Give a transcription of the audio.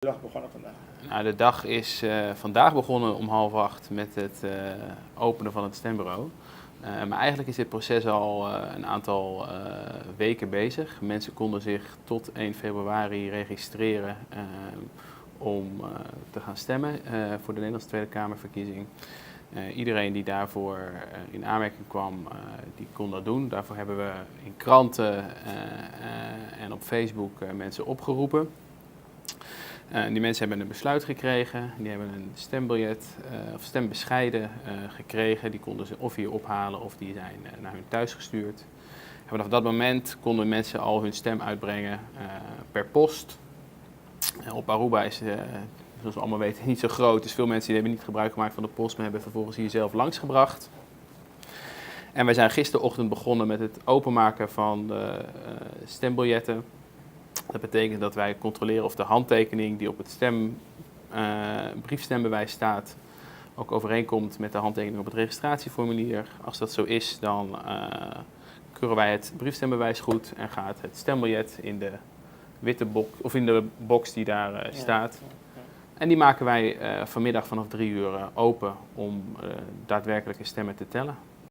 De dag begonnen vandaag? Nou, de dag is vandaag begonnen om 7:30 met het openen van het stembureau. Maar eigenlijk is dit proces al een aantal weken bezig. Mensen konden zich tot 1 februari registreren om te gaan stemmen voor de Nederlandse Tweede Kamerverkiezing. Iedereen die daarvoor in aanmerking kwam, die kon dat doen. Daarvoor hebben we in kranten en op Facebook mensen opgeroepen. Die mensen hebben een besluit gekregen, die hebben een stembiljet of stembescheiden gekregen. Die konden ze of hier ophalen of die zijn naar hun thuis gestuurd. En vanaf dat moment konden mensen al hun stem uitbrengen per post. Op Aruba is, zoals we allemaal weten, niet zo groot. Dus veel mensen die hebben niet gebruik gemaakt van de post, maar hebben vervolgens hier zelf langsgebracht. En wij zijn gisterochtend begonnen met het openmaken van de stembiljetten. Dat betekent dat wij controleren of de handtekening die op het briefstembewijs staat ook overeenkomt met de handtekening op het registratieformulier. Als dat zo is, dan keuren wij het briefstembewijs goed en gaat het stembiljet in de witte box of in de box die daar staat. En die maken wij vanmiddag vanaf 3 uur open om daadwerkelijke stemmen te tellen.